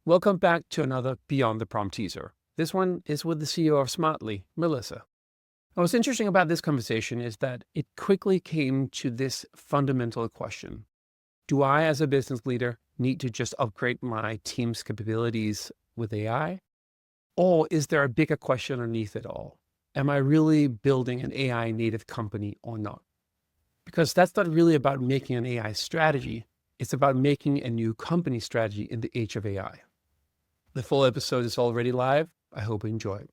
Welcome back to another Beyond the Prompt teaser. This one is with the CEO of Smartly, Melissa. And what's interesting about this conversation is that it quickly came to this fundamental question. Do I, as a business leader, need to just upgrade my team's capabilities with AI? Or is there a bigger question underneath it all? Am I really building an AI native company or not? Because that's not really about making an AI strategy. It's about making a new company strategy in the age of AI. The full episode is already live. I hope you enjoy.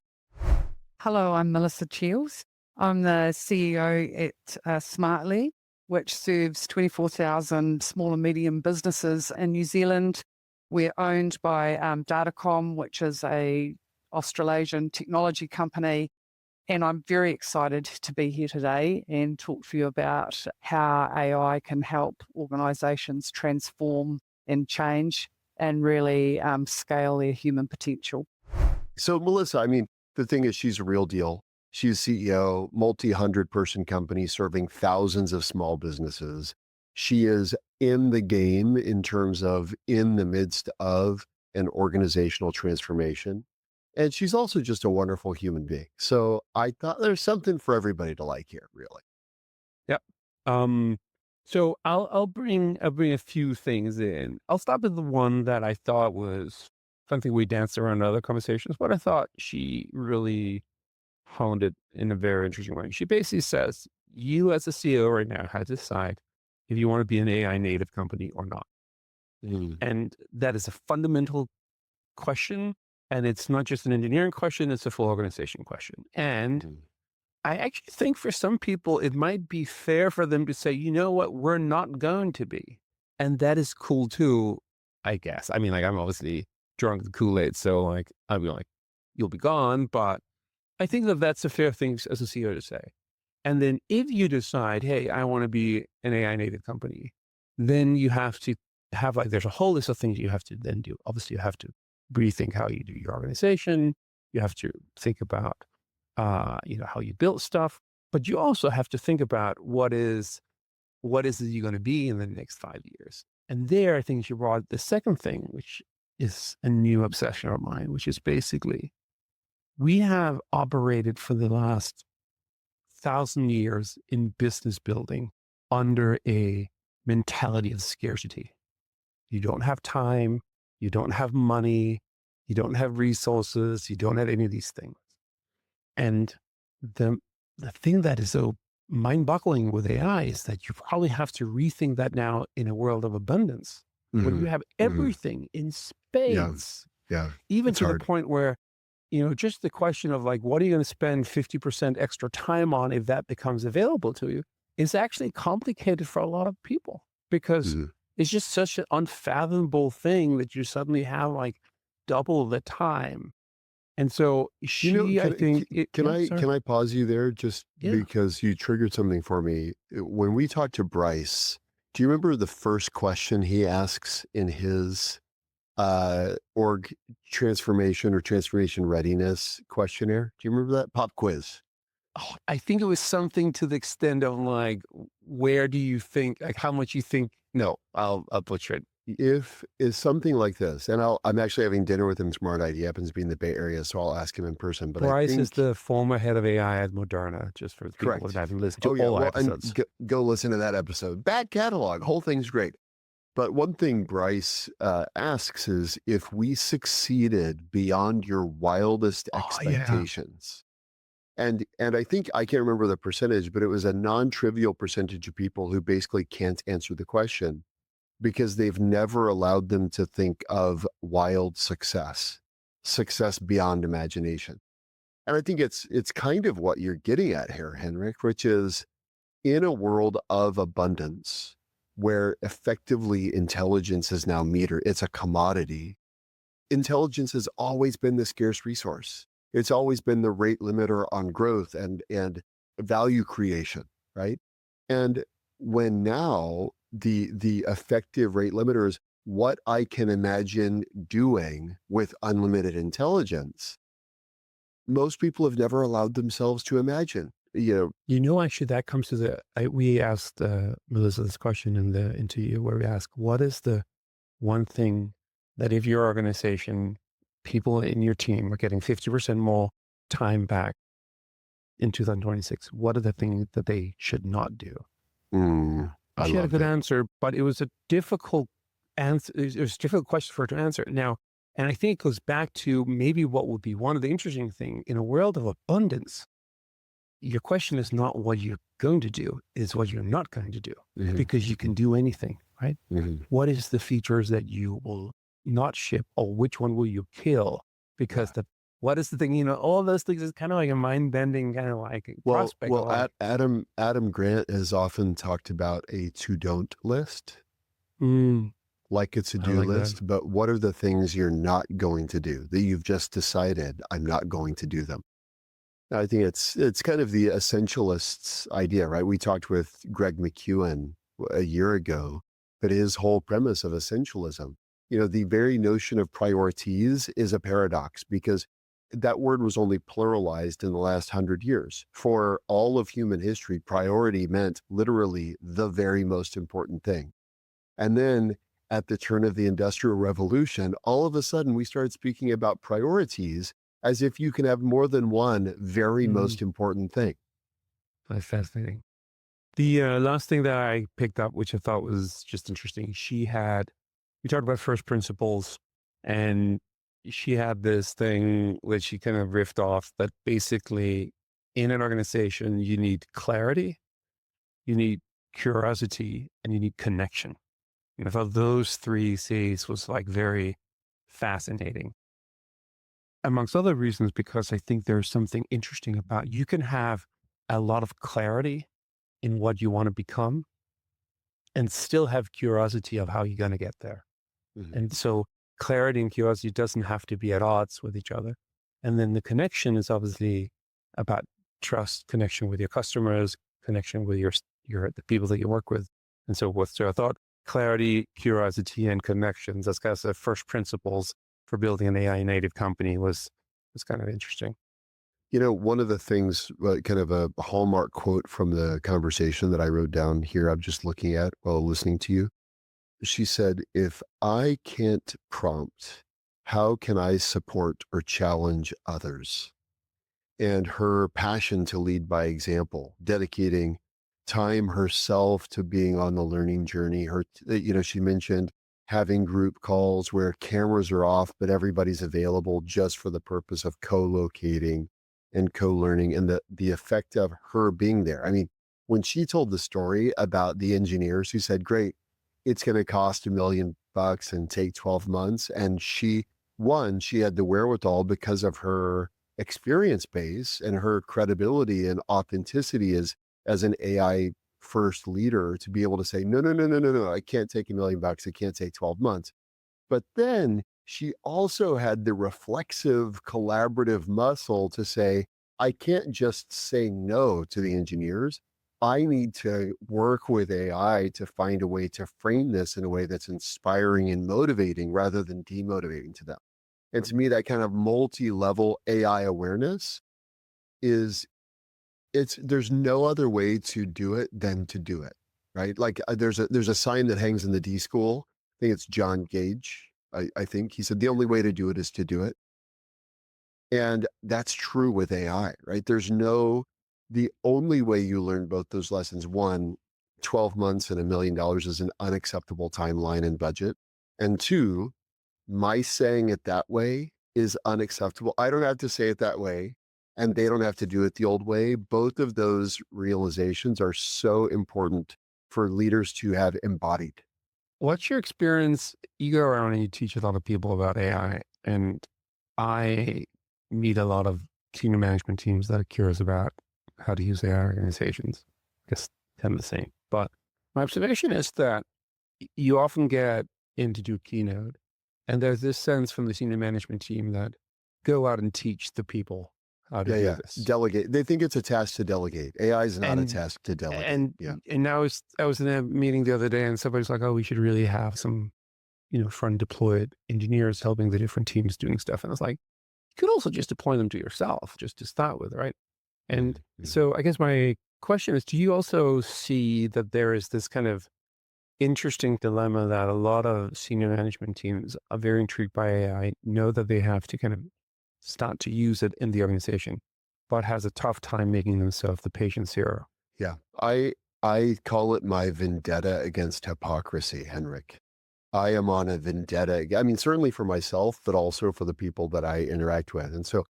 Hello, I'm Melissa Cheals. I'm the CEO at Smartly, which serves 24,000 small and medium businesses in New Zealand. We're owned by Datacom, which is a Australasian technology company. And I'm very excited to be here today and talk to you about how AI can help organizations transform and change and really scale their human potential. So Melissa, the thing is, she's a real deal. She's CEO, multi-100-person company serving thousands of small businesses. She is in the game in terms of in the midst of an organizational transformation. And she's also just a wonderful human being. So I thought there's something for everybody to like here, really. Yep. So I'll bring a few things in. I'll start with the one that I thought was something we danced around in other conversations, but I thought she really honed it in a very interesting way. She basically says, you as a CEO right now have to decide if you want to be an AI native company or not. Mm. And that is a fundamental question. And it's not just an engineering question, it's a full organization question. And Mm. I actually think for some people, it might be fair for them to say, you know what, we're not going to be. And that is cool too, I guess. I mean, like, I'm obviously drunk the Kool-Aid. So like, I'll be like, you'll be gone. But I think that that's a fair thing as a CEO to say. And then if you decide, hey, I want to be an AI native company, then you have to have like, there's a whole list of things you have to then do. Obviously, you have to rethink how you do your organization. You have to think about, how you build stuff, but you also have to think about what is it you're going to be in the next 5 years. And there, I think you brought the second thing, which is a new obsession of mine, which is basically we have operated for the last 1,000 years in business building under a mentality of scarcity. You don't have time, you don't have money, you don't have resources, you don't have any of these things. And the thing that is so mind-boggling with AI is that you probably have to rethink that now in a world of abundance, when you Mhm. have Mhm. everything in Yeah. spades, Yeah. even It's to the hard. point where, just the question of like, what are you going to spend 50% extra time on if that becomes available to you is actually complicated for a lot of people because Mhm. it's just such an unfathomable thing that you suddenly have like double the time. And so I Can think yeah, sorry. can I pause you there just Yeah. because you triggered something for me? When we talked to Bryce, do you remember the first question he asks in his org transformation or transformation readiness questionnaire? Do you remember that pop quiz? Oh, I think it was something to the extent of like, where do you think, like, how much you think? No, I'll butcher it. If is something like this, and I'm actually having dinner with him tomorrow night. He happens to be in the Bay Area, so I'll ask him in person. But I Bryce is think the former head of AI at Moderna, just for the people that correct. haven't listened to Oh yeah, all our well, and episodes. go listen to that episode. Bad catalog, whole thing's great. But one thing Bryce asks is if we succeeded beyond your wildest Oh, yeah. expectations. And I think I can't remember the percentage, but it was a non-trivial percentage of people who basically can't answer the question because they've never allowed them to think of wild success beyond imagination. And I think it's kind of what you're getting at here, Henrik, which is in a world of abundance where effectively intelligence is now metered, it's a commodity. Intelligence has always been the scarce resource. It's always been the rate limiter on growth and value creation, right? And when now the effective rate limiter is what I can imagine doing with unlimited intelligence, most people have never allowed themselves to imagine. Actually, that comes to we asked Melissa this question in the interview where we asked, what is the one thing that if your organization, people in your team are getting 50% more time back in 2026, what are the things that they should not do? I She had a love good that. answer, but it was a difficult answer. It was a difficult question for her to answer. Now, and I think it goes back to maybe what would be one of the interesting things in a world of abundance. Your question is not what you're going to do, is what you're not going to do, Mhm. because you can do anything, right? Mhm. What is the features that you will not ship, or which one will you kill? Because Yeah. what is the thing, all those things is kind of like a mind bending kind of like Well, prospect. A lot of, Adam Grant has often talked about a to don't list, mm, like a I to-do like that. list, but what are the things you're not going to do that you've just decided I'm not going to do them? I think it's kind of the essentialists idea, right? We talked with Greg McEwen a year ago, but his whole premise of essentialism, the very notion of priorities is a paradox because that word was only pluralized in the last 100 years. For all of human history, priority meant literally the very most important thing. And then at the turn of the Industrial Revolution, all of a sudden we started speaking about priorities as if you can have more than one very Mm, most important thing. that's fascinating. The last thing that I picked up, which I thought was just interesting, we talked about first principles, and she had this thing which she kind of riffed off that basically in an organization, you need clarity, you need curiosity, and you need connection. And I thought those three C's was like very fascinating, amongst other reasons, because I think there's something interesting about you can have a lot of clarity in what you want to become and still have curiosity of how you're going to get there. Mhm. And so clarity and curiosity doesn't have to be at odds with each other. And then the connection is obviously about trust, connection with your customers, connection with the people that you work with, and so forth. So I thought clarity, curiosity, and connections as kind of the first principles for building an AI native company was kind of interesting. One of the things, kind of a hallmark quote from the conversation that I wrote down here, I'm just looking at while listening to you. She said, "If I can't prompt, how can I support or challenge others?" And her passion to lead by example, dedicating time herself to being on the learning journey. She mentioned having group calls where cameras are off, but everybody's available just for the purpose of co-locating and co-learning and the effect of her being there. I mean, when she told the story about the engineers who said, great, it's going to cost $1 million and take 12 months. And she had the wherewithal because of her experience base and her credibility and authenticity as an AI first leader to be able to say, no, no, no, no, no, no, I can't take $1 million. It can't take 12 months. But then she also had the reflexive, collaborative muscle to say, I can't just say no to the engineers. I need to work with AI to find a way to frame this in a way that's inspiring and motivating rather than demotivating to them. And to me, that kind of multi-level AI awareness is there's no other way to do it than to do it, right? Like there's a sign that hangs in the D school. I think it's John Gage. I think he said the only way to do it is to do it. And that's true with AI, right? The only way you learn both those lessons, one, 12 months and $1 million is an unacceptable timeline and budget. And two, my saying it that way is unacceptable. I don't have to say it that way, and they don't have to do it the old way. Both of those realizations are so important for leaders to have embodied. What's your experience? You go around and you teach a lot of people about AI, and I meet a lot of senior management teams that are curious about how to use AI organizations. I guess 10 the same. But my observation is that you often get in to do keynote, and there's this sense from the senior management team that go out and teach the people how to Yeah, do yeah. this. Delegate. They think it's a task to delegate. AI is not a And task to delegate. and Yeah. and now I was in a meeting the other day, and somebody's like, "Oh, we should really have some front deployed engineers helping the different teams doing stuff." And it's like, you could also just deploy them to yourself, just to start with, right? And Mhm. so I guess my question is, do you also see that there is this kind of interesting dilemma that a lot of senior management teams are very intrigued by AI, know that they have to kind of start to use it in the organization, but has a tough time making themselves the patient zero. Yeah. I call it my vendetta against hypocrisy, Henrik. I am on a vendetta. I mean, certainly for myself, but also for the people that I interact with. And so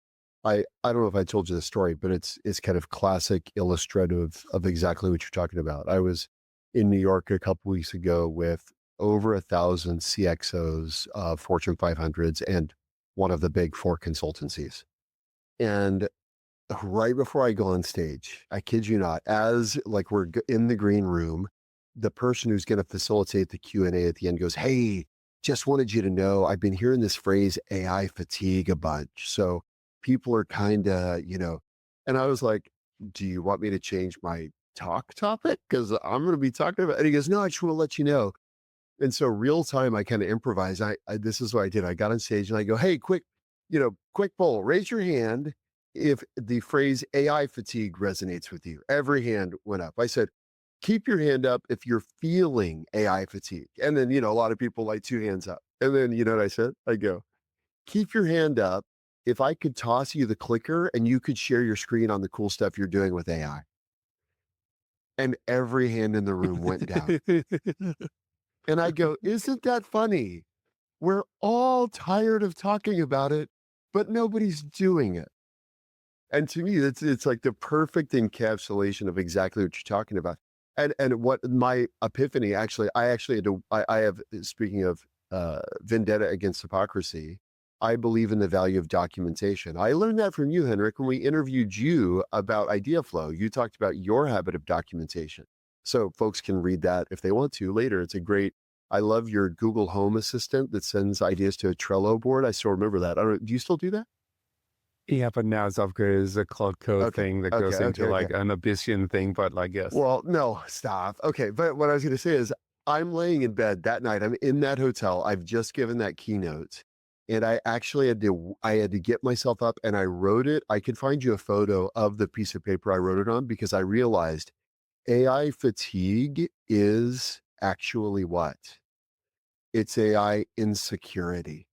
I don't know if I told you the story, but it's kind of classic illustrative of exactly what you're talking about. I was in New York a couple weeks ago with over 1,000 CXOs of Fortune 500s and one of the big four consultancies. And right before I go on stage, I kid you not, as like in the green room, the person who's going to facilitate the Q&A at the end goes, "Hey, just wanted you to know, I've been hearing this phrase AI fatigue a bunch. So people are kind of, and I was like, do you want me to change my talk topic? Because I'm going to be talking about it. And he goes, no, I just want to let you know. And so real time, I kind of improvise. This is what I did. I got on stage and I go, "Hey, quick poll, raise your hand if the phrase AI fatigue resonates with you." Every hand went up. I said, "Keep your hand up if you're feeling AI fatigue." And then, a lot of people like two hands up. And then, you know what I said? I go, "Keep your hand up if I could toss you the clicker and you could share your screen on the cool stuff you're doing with AI." And every hand in the room went down. And I go, "Isn't that funny? We're all tired of talking about it, but nobody's doing it." And to me, it's like the perfect encapsulation of exactly what you're talking about. And what my epiphany actually, I actually had to, I have, speaking of vendetta against hypocrisy, I believe in the value of documentation. I learned that from you, Henrik, when we interviewed you about idea flow. You talked about your habit of documentation. So folks can read that if they want to later. I love your Google Home Assistant that sends ideas to a Trello board. I still remember that. I don't, do you still do that? Yeah, but now it's upgraded as a cloud code Okay. thing that Okay. goes into Okay. like Okay. an Abyssian thing, but like, yes. Well, no, stop. Okay. But what I was going to say is I'm laying in bed that night. I'm in that hotel. I've just given that keynote and I actually I had to get myself up and I wrote it. I could find you a photo of the piece of paper I wrote it on because I realized AI fatigue is actually what? It's AI insecurity.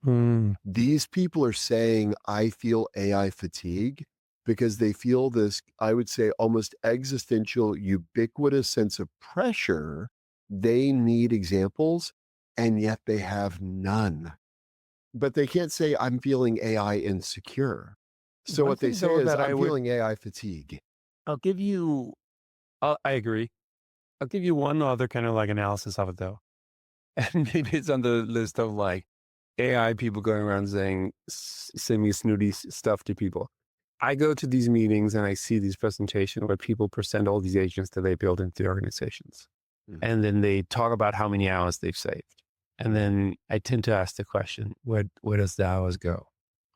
Mm. These people are saying, "I feel AI fatigue," because they feel this, I would say, almost existential, ubiquitous sense of pressure. They need examples, and yet they have none. But they can't say, "I'm feeling AI insecure." So One what they thing say though is, that "I'm feeling AI fatigue." I'll give you, I agree. I'll give you one other kind of like analysis of it though. And maybe it's on the list of like AI people going around saying semi snooty stuff to people. I go to these meetings and I see these presentations where people present all these agents that they build into the organizations. Mhm. And then they talk about how many hours they've saved. And then I tend to ask the question, where does the hours go?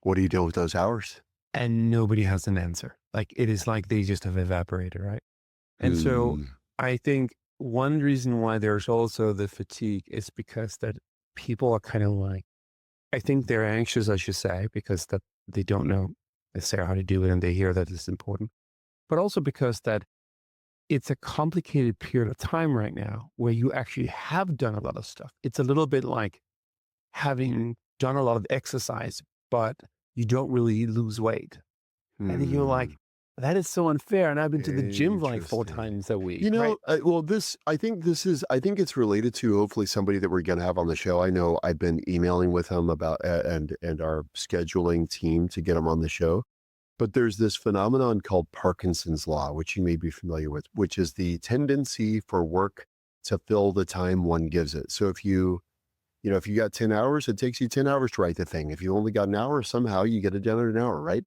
What do you do with those hours? And nobody has an answer. Like it is like they just have evaporated, right? And so Hmm. I think one reason why there's also the fatigue is because that people are kind of like, I think they're anxious, I should say, because that they don't know necessarily how to do it and they hear that it's important, but also because that it's a complicated period of time right now where you actually have done a lot of stuff. It's a little bit like having done a lot of exercise, but you don't really lose weight. And then you're Hmm. like, that is so unfair. And I've been to the gym like 4 Interesting. times a week, right? Well, I think it's related to hopefully somebody that we're going to have on the show. I know I've been emailing with him about, and our scheduling team to get him on the show. But there's this phenomenon called Parkinson's law, which you may be familiar with, which is the tendency for work to fill the time one gives it. So if you got 10 hours, it takes you 10 hours to write the thing. If you only got an hour, somehow you get it done in an hour, right?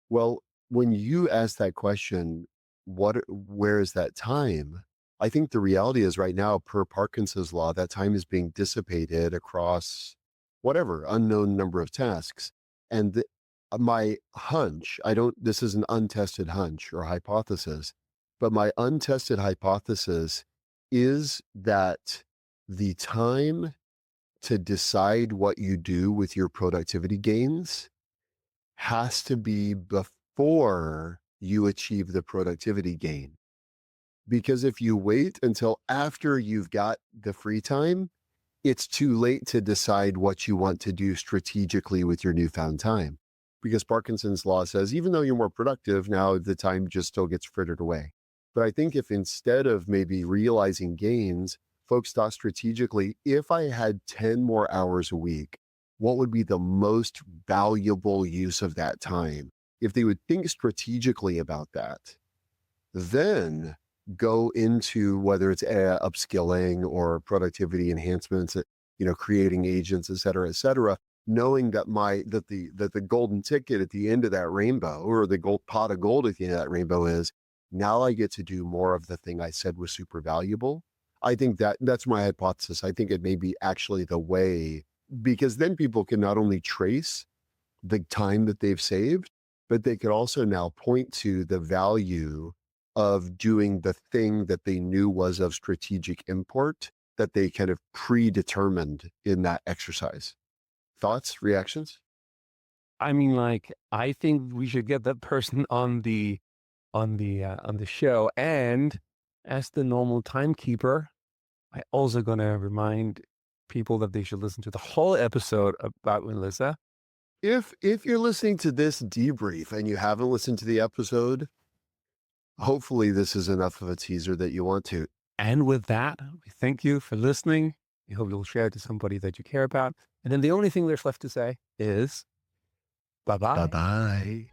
Well, when you ask that question, where is that time? I think the reality is right now, per Parkinson's law, that time is being dissipated across whatever unknown number of tasks. And my hunch, this is an untested hunch or hypothesis, but my untested hypothesis is that the time to decide what you do with your productivity gains has to be before you achieve the productivity gain. Because if you wait until after you've got the free time, it's too late to decide what you want to do strategically with your newfound time. Because Parkinson's law says, even though you're more productive, now the time just still gets frittered away. But I think if instead of maybe realizing gains, folks thought strategically, if I had 10 more hours a week, what would be the most valuable use of that time? If they would think strategically about that, then go into whether it's upskilling or productivity enhancements, creating agents, et cetera, knowing that the golden ticket at the end of that rainbow, or the gold pot of gold at the end of that rainbow, is now I get to do more of the thing I said was super valuable. I think that's my hypothesis. I think it may be actually the way, because then people can not only trace the time that they've saved, but they could also now point to the value of doing the thing that they knew was of strategic import, that they kind of predetermined in that exercise. Thoughts, reactions? I mean, like, I think we should get that person on the show. And as the normal timekeeper, I also gonna remind people that they should listen to the whole episode about Melissa. If you're listening to this debrief and you haven't listened to the episode, hopefully this is enough of a teaser that you want to. And with that, we thank you for listening. We hope you'll share it to somebody that you care about. And then the only thing there's left to say is bye-bye. Bye-bye.